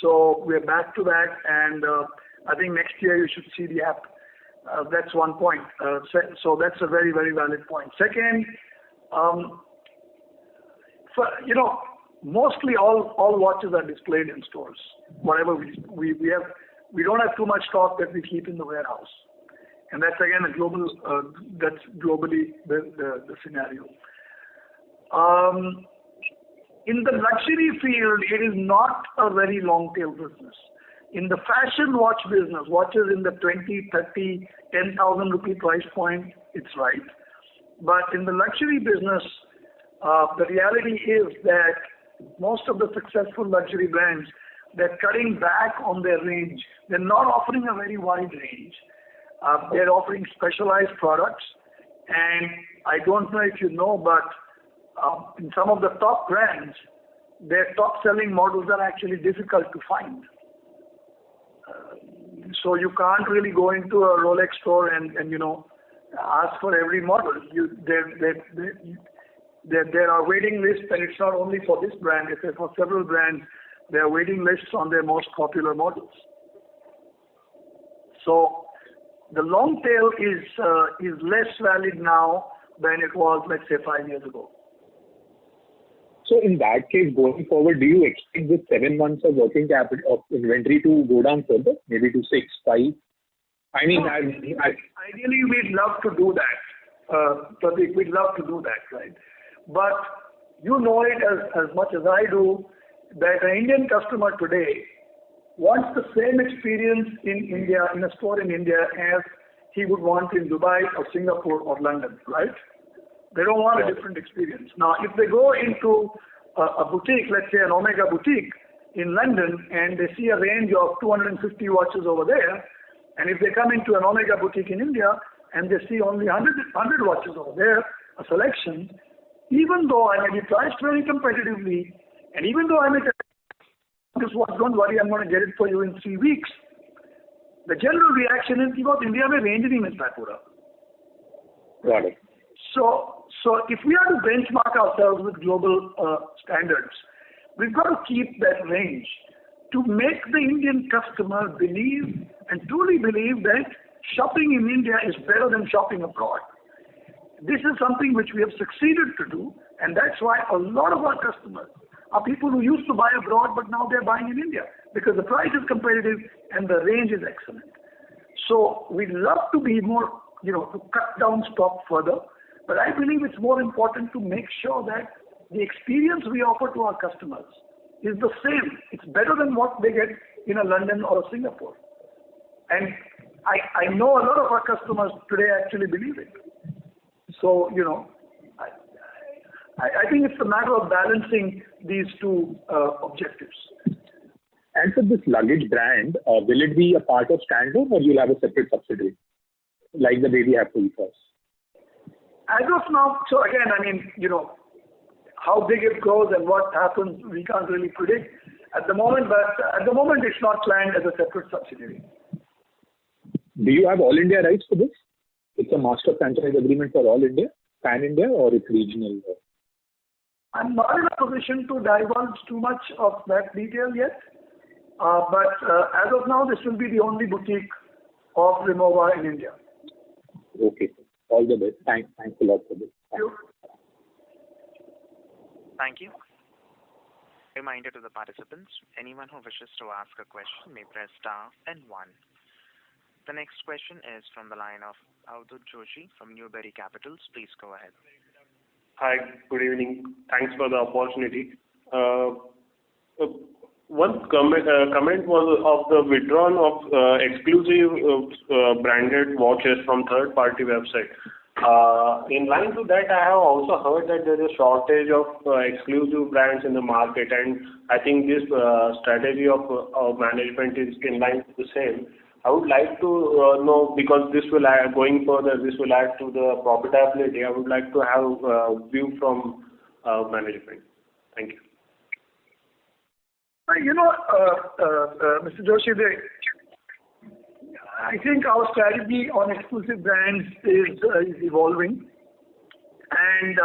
So we're back to that, and I think next year you should see the app. That's one point. So that's a very, very valid point. Second, mostly all watches are displayed in stores. Whatever we have, we don't have too much stock that we keep in the warehouse, and that's again a global. That's globally the scenario. In the luxury field, it is not a very long tail business. In the fashion watch business, watches in the 20, 30, 10,000 rupee price point, it's right. But in the luxury business, the reality is that most of the successful luxury brands, they're cutting back on their range. They're not offering a very wide range. They're offering specialized products. And I don't know if you know, but in some of the top brands, their top-selling models are actually difficult to find. So you can't really go into a Rolex store and ask for every model. There are waiting lists, and it's not only for this brand. It's for several brands. There are waiting lists on their most popular models. So the long tail is less valid now than it was, let's say, 5 years ago. So in that case, going forward, do you expect this 7 months of working capital of inventory to go down further, maybe to 6, 5? I mean, ideally, we'd love to do that. Pratik, we'd love to do that, right? But you know it as much as I do that an Indian customer today wants the same experience in India, in a store in India, as he would want in Dubai or Singapore or London, right? They don't want a different experience. Now, if they go into a boutique, let's say an Omega boutique in London, and they see a range of 250 watches over there, and if they come into an Omega boutique in India and they see only 100 watches over there, a selection, even though I may be priced very competitively, and even though I may say, this watch, don't worry, I'm going to get it for you in 3 weeks, the general reaction is, India mein range nahi milta hai pura. Got it. So if we are to benchmark ourselves with global standards, we've got to keep that range to make the Indian customer believe and truly believe that shopping in India is better than shopping abroad. This is something which we have succeeded to do, and that's why a lot of our customers are people who used to buy abroad, but now they're buying in India because the price is competitive and the range is excellent. So we'd love to be more, to cut down stock further, but I believe it's more important to make sure that the experience we offer to our customers is the same. It's better than what they get in a London or a Singapore. And I know a lot of our customers today actually believe it. So, I think it's a matter of balancing these two objectives. And for this luggage brand, will it be a part of Standard or you'll have a separate subsidiary? like the way we have to Ethos? As of now, so again, I mean, how big it grows and what happens, we can't really predict at the moment, but at the moment it's not planned as a separate subsidiary. Do you have all India rights for this? It's a master franchise agreement for all India, pan India, or it's regional? I'm not in a position to divulge too much of that detail yet, but as of now, this will be the only boutique of Remova in India. Okay. All the best. Thanks a lot for this. Thank you. Thank you. Reminder to the participants, anyone who wishes to ask a question may press star and 1. The next question is from the line of Avadhoot Joshi from Newberry Capitals. Please go ahead. Hi, good evening. Thanks for the opportunity. One comment was of the withdrawal of exclusive branded watches from third-party website. In line to that, I have also heard that there is a shortage of exclusive brands in the market, and I think this strategy of management is in line with the same. I would like to know, because this will add, going further, this will add to the profitability. I would like to have a view from management. Thank you. Mr. Joshi, I think our strategy on exclusive brands is evolving, and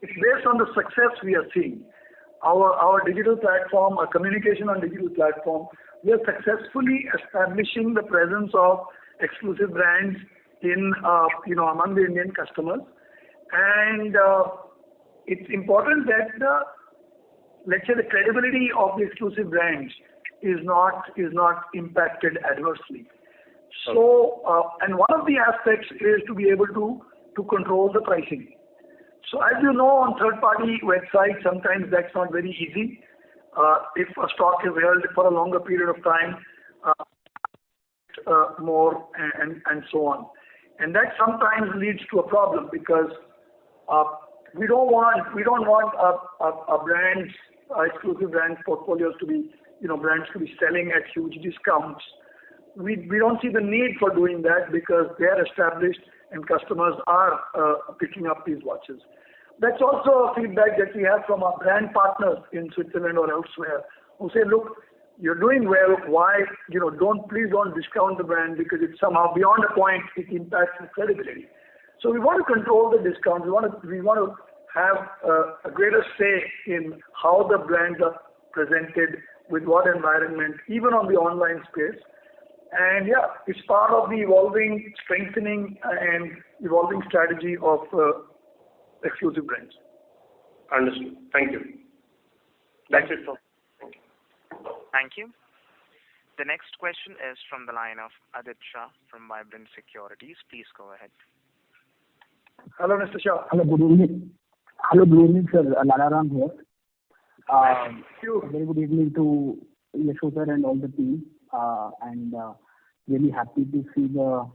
it's based on the success we are seeing. Our digital platform, our communication on digital platform, we are successfully establishing the presence of exclusive brands in among the Indian customers, and it's important that let's say the credibility of the exclusive brands is not impacted adversely. So, and one of the aspects is to be able to control the pricing. So, as you know, on third-party websites, sometimes that's not very easy. If a stock is held for a longer period of time, more and so on, and that sometimes leads to a problem because we don't want our brands, our exclusive brands portfolios to be brands to be selling at huge discounts. We don't see the need for doing that because they are established and customers are picking up these watches. That's also a feedback that we have from our brand partners in Switzerland or elsewhere who say, look, you're doing well. Why, please don't discount the brand because it's somehow beyond a point it impacts the credibility. So we want to control the discounts. We want to have a greater say in how the brands are presented, with what environment, even on the online space. And yeah, it's part of the evolving, strengthening and evolving strategy of exclusive brands. Understood. Thank you. That's it from. Thank you. The next question is from the line of Adit Shah from Vibrant Securities. Please go ahead. Hello, Mr. Shah. Hello, good evening. Hello, good evening, sir. Lalaram here. Very good evening to Yashu sir and all the team. And really happy to see the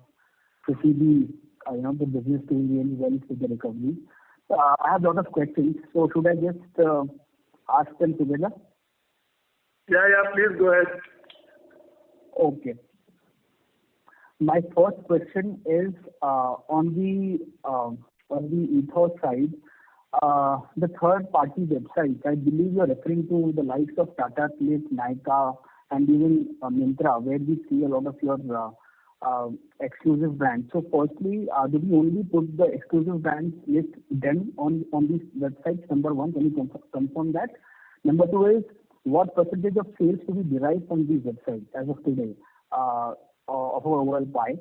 business doing really well with the recovery. I have a lot of questions. So should I just ask them together? Yeah, please go ahead. Okay. My first question is on the Ethos side, the third-party websites. I believe you're referring to the likes of Tata CLiQ, Nykaa, and even Myntra, where we see a lot of your exclusive brands. So firstly, do we only put the exclusive brands list them on these websites? Number one, can you confirm that? Number two is, what percentage of sales do we derive from these websites as of today of our overall pie?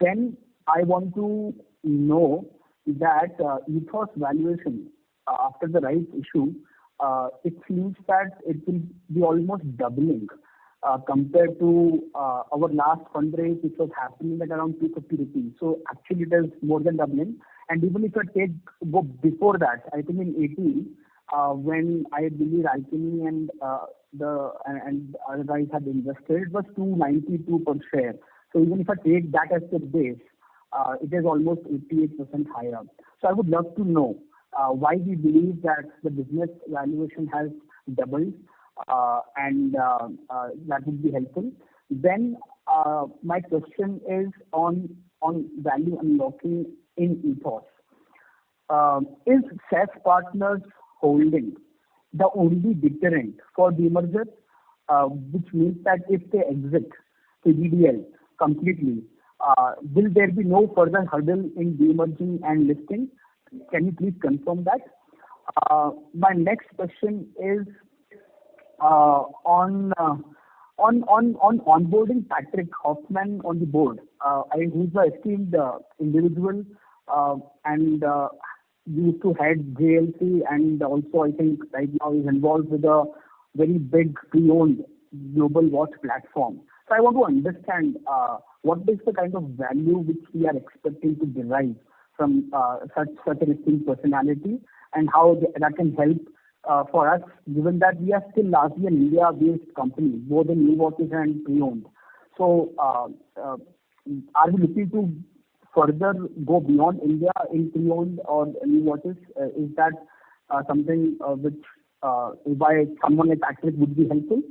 Then I want to know that Ethos valuation after the rights issue, it seems that it will be almost doubling compared to our last fundraise, which was happening at around 250 rupees. So actually it is more than doubling. And even if I go before that, I think in 18, when I believe Alchemy and other guys had invested, it was 292 per share. So even if I take that as the base, it is almost 88% higher. So I would love to know why we believe that the business valuation has doubled, and that would be helpful. Then my question is on on value unlocking in Ethos. Is SAF Partners holding the only deterrent for demerger, which means that if they exit Kddl completely, will there be no further hurdle in demerging and listing? Can you please confirm that? My next question is on onboarding Patrick Hoffman on the board. He's an esteemed individual and used to head JLC, and also I think right now is involved with a very big pre-owned global watch platform. So I want to understand what is the kind of value which we are expecting to derive from such an esteemed personality, and how that can help for us, given that we are still largely an India-based company, both in new watches and pre-owned. So are we looking to further go beyond India in pre-owned or new watches? Is that something which by someone like Patrick would be helpful?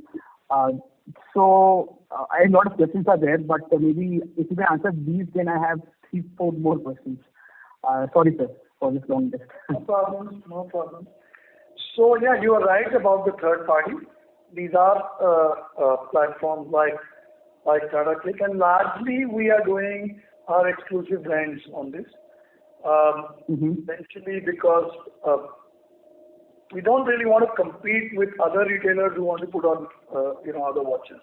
So I have a lot of questions are there, but maybe if you can answer these, then I have 3-4 more questions. Sorry, sir, for this long list. No problem. So yeah, you are right about the third party. These are platforms like Tata Click, and largely we are doing our exclusive brands on this. Essentially because we don't really want to compete with other retailers who want to put on other watches.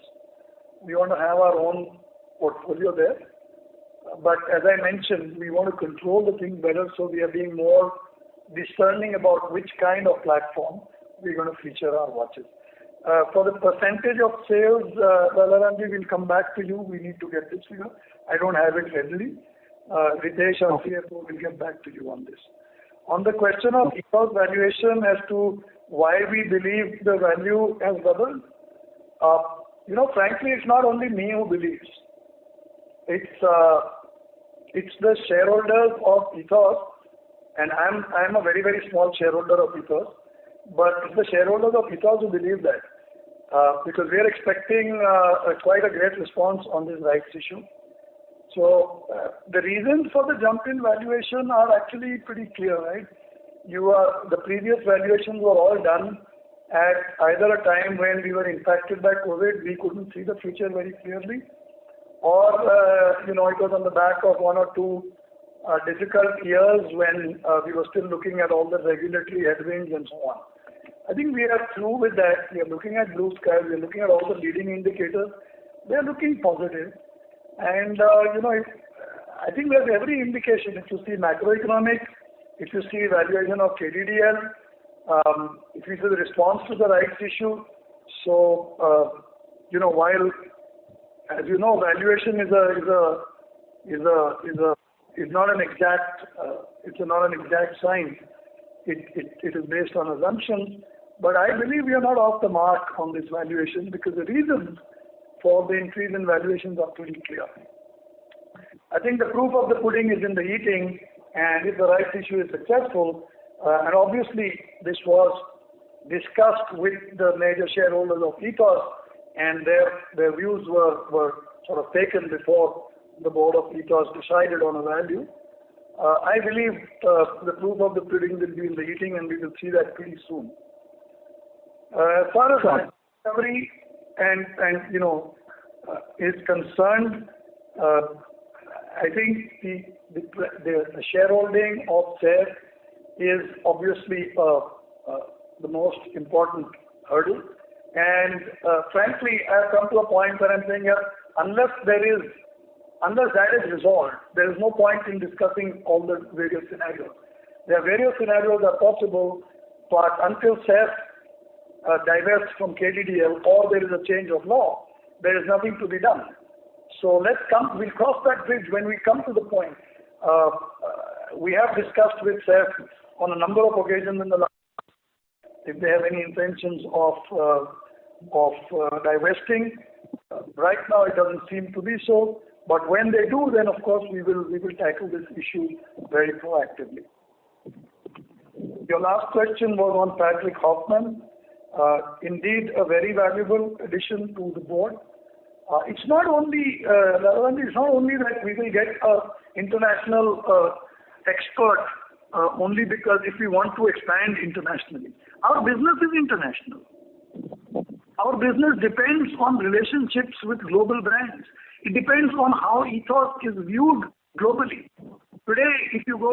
We want to have our own portfolio there. But as I mentioned, we want to control the thing better, so we are being more discerning about which kind of platform we're going to feature our watches. For the percentage of sales, Balaramji, will come back to you. We need to get this figure. I don't have it readily. Ritesh, our CFO, will get back to you on this. On the question of Ethos valuation as to why we believe the value has doubled, frankly, it's not only me who believes. It's the shareholders of Ethos, and I'm a very, very small shareholder of Ethos, but it's the shareholders of Ethos who believe that, because we are expecting quite a great response on this rights issue. So the reasons for the jump in valuation are actually pretty clear, right? The previous valuations were all done at either a time when we were impacted by COVID, we couldn't see the future very clearly, or it was on the back of 1 or 2 difficult years when we were still looking at all the regulatory headwinds and so on. I think we are through with that. We are looking at blue sky. We are looking at all the leading indicators. They are looking positive. And, I think there's every indication. If you see macroeconomic, if you see valuation of Kddl, if you see the response to the rights issue. So, while, as you know, valuation is not an exact science. It is based on assumptions. But I believe we are not off the mark on this valuation, because the reasons for the increase in valuations are pretty clear. I think the proof of the pudding is in the eating, and if the rights issue is successful, and obviously this was discussed with the major shareholders of Ethos, and their views were sort of taken before the board of Ethos decided on a value. I believe the proof of the pudding will be in the eating, and we will see that pretty soon. As far as recovery is concerned, I think the shareholding of SAF is obviously the most important hurdle. And frankly, I have come to a point where I'm saying unless that is resolved, there is no point in discussing all the various scenarios. There are various scenarios that are possible, but until SAF divests from Kddl or there is a change of law, there is nothing to be done. So we'll cross that bridge when we come to the point. We have discussed with SAF on a number of occasions in the last, if they have any intentions of divesting. Right now it doesn't seem to be so, but when they do, then of course we will tackle this issue very proactively. Your last question was on Patrick Hoffman. Indeed, a very valuable addition to the board. It's not only that we will get an international expert only because if we want to expand internationally. Our business is international. Our business depends on relationships with global brands. It depends on how Ethos is viewed globally. Today, if you go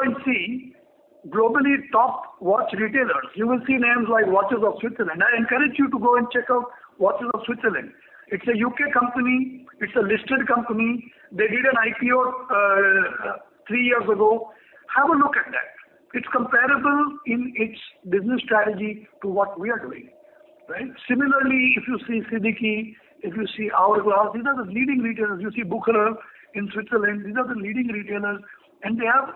and see globally top watch retailers, you will see names like Watches of Switzerland. I encourage you to go and check out Watches of Switzerland. It's a UK company. It's a listed company. They did an IPO 3 years ago. Have a look at that. It's comparable in its business strategy to what we are doing. Right? Similarly, if you see Siddiqui, if you see Hourglass, these are the leading retailers. You see Bucherer in Switzerland. These are the leading retailers, and they are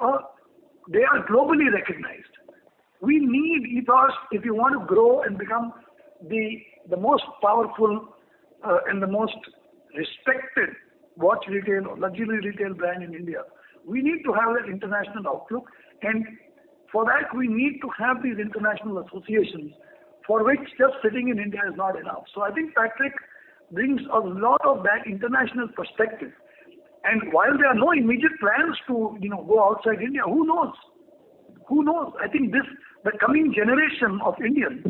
globally recognized. We need Ethos if you want to grow and become the most powerful and the most respected watch retail or luxury retail brand in India. We need to have that international outlook, and for that we need to have these international associations, for which just sitting in India is not enough. So I think Patrick brings a lot of that international perspective. And while there are no immediate plans to go outside India, who knows? Who knows? I think the coming generation of Indians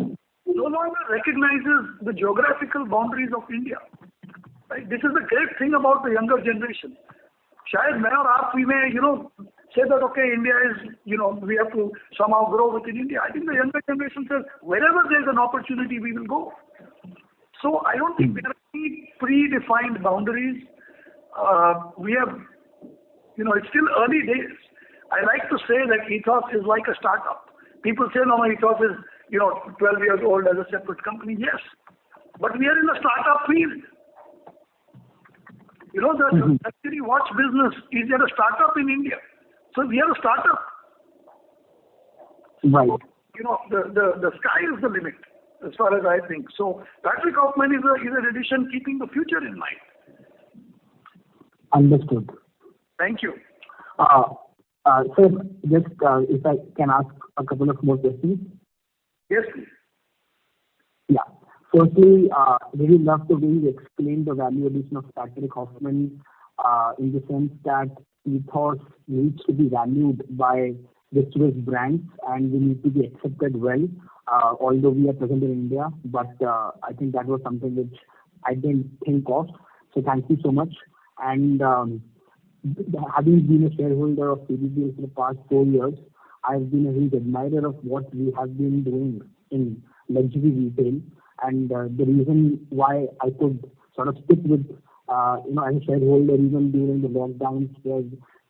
no longer recognizes the geographical boundaries of India. Right? This is the great thing about the younger generation. Shayad main aur aap we may, say that, okay, India is, we have to somehow grow within India. I think the younger generation says, wherever there's an opportunity, we will go. So I don't think there are any predefined boundaries. We have, it's still early days. I like to say that Ethos is like a startup. People say, no, Ethos is, 12 years old as a separate company. Yes, but we are in a startup field. The luxury watch business is at a startup in India. So we are a startup. Right. The sky is the limit as far as I think. So Patrick Hoffman is an addition keeping the future in mind. Understood. Thank you. Sir, just if I can ask a couple of more questions. Yes, please. Yeah. Firstly, we would love to really explain the value addition of Patrick Hoffman in the sense that Ethos needs to be valued by the Swiss brands and we need to be accepted well, although we are present in India. But I think that was something which I didn't think of. So thank you so much. And having been a shareholder of Kddl for the past 4 years, I've been a huge admirer of what we have been doing in luxury retail. And the reason why I could sort of stick with, as a shareholder even during the lockdowns where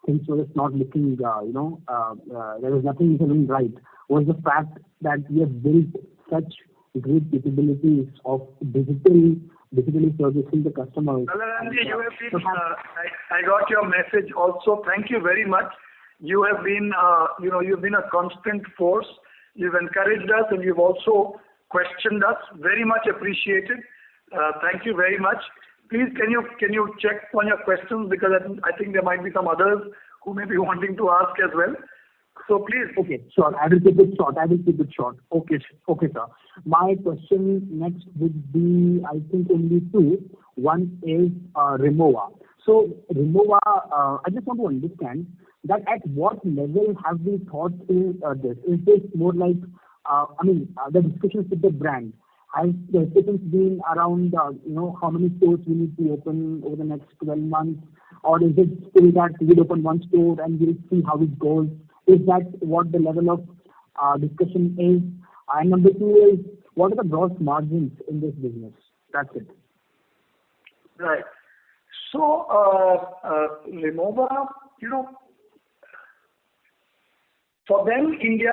things were just not looking, there was nothing even right, was the fact that we have built such great capabilities of digitally servicing the customers. I got your message also. Thank you very much. You have been, you've been a constant force. You've encouraged us and you've also questioned us. Very much appreciated. Thank you very much. Please, can you check on your questions, because I think there might be some others who may be wanting to ask as well. So please. Okay, sure. I will keep it short. Okay, sir. My question next would be, I think, only two. One is Rimowa. So Rimowa, I just want to understand that at what level have we thought through this? Is this more like, the discussions with the brand? Has the discussions been around, how many stores we need to open over the next 12 months? Or is it still that we'll open one store and we'll see how it goes? Is that what the level of discussion is? And number two is, what are the gross margins in this business? That's it. Right. So, Rimowa, for them, India,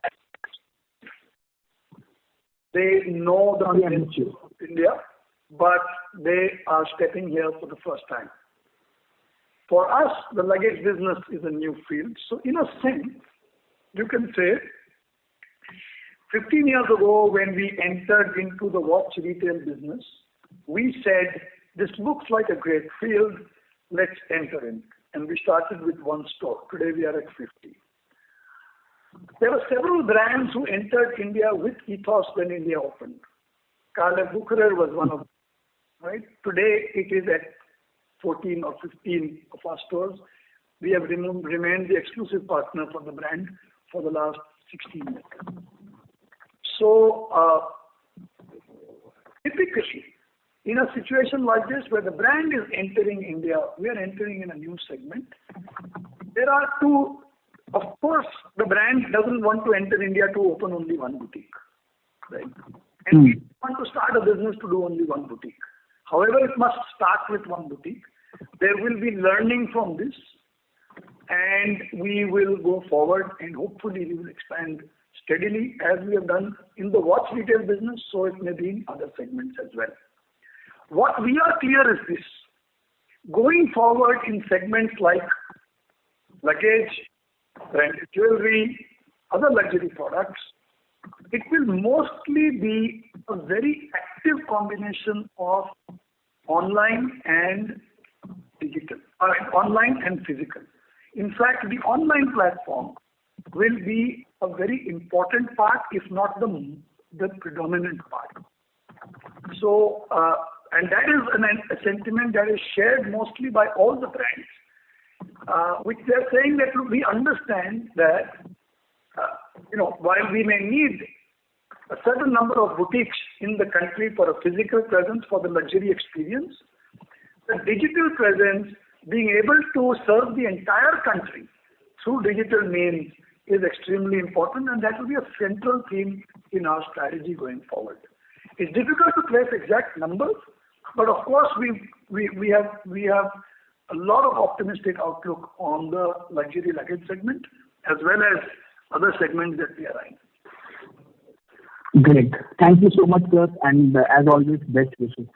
they know the potential of India, but they are stepping here for the first time. For us, the luggage business is a new field. So in a sense, you can say 15 years ago when we entered into the watch retail business, we said, this looks like a great field, let's enter in. And we started with one store. Today we are at 50. There were several brands who entered India with Ethos when India opened. Bucherer was one of them. right? Today it is at 14 or 15 of our stores. We have remained the exclusive partner for the brand for the last 16 years. So, typically, in a situation like this where the brand is entering India, we are entering in a new segment. There are two, of course, the brand doesn't want to enter India to open only one boutique, right? And we want to start a business to do only one boutique. However, it must start with one boutique. There will be learning from this, and we will go forward, and hopefully we will expand steadily as we have done in the watch retail business, so it may be in other segments as well. What we are clear is this: going forward in segments like luggage, branded jewelry, other luxury products, it will mostly be a very active combination of online and digital, online and physical. In fact, the online platform will be a very important part, if not the predominant part. So, and that is a sentiment that is shared mostly by all the brands, which they are saying that we understand that, while we may need a certain number of boutiques in the country for a physical presence for the luxury experience, the digital presence, being able to serve the entire country through digital means, is extremely important, and that will be a central theme in our strategy going forward. It's difficult to place exact numbers, but of course we have a lot of optimistic outlook on the luxury luggage segment as well as other segments that we are in. Great. Thank you so much, sir, and as always, best wishes.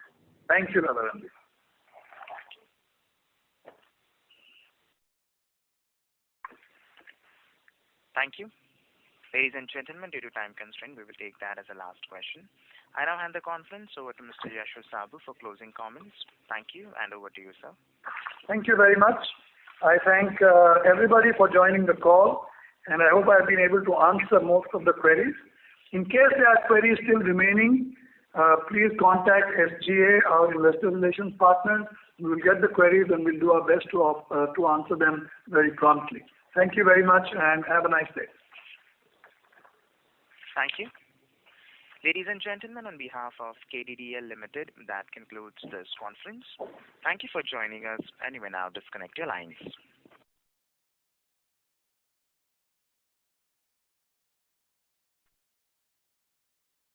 Thank you, Radharani. Thank you. Ladies and gentlemen, due to time constraint, we will take that as a last question. I now hand the conference over to Mr. Yashwant Sabu for closing comments. Thank you, and over to you, sir. Thank you very much. I thank everybody for joining the call, and I hope I have been able to answer most of the queries. In case there are queries still remaining, please contact SGA, our investor relations partner. We will get the queries and we'll do our best to answer them very promptly. Thank you very much and have a nice day. Thank you. Ladies and gentlemen, on behalf of Kddl Limited, that concludes this conference. Thank you for joining us, and you may now disconnect your lines.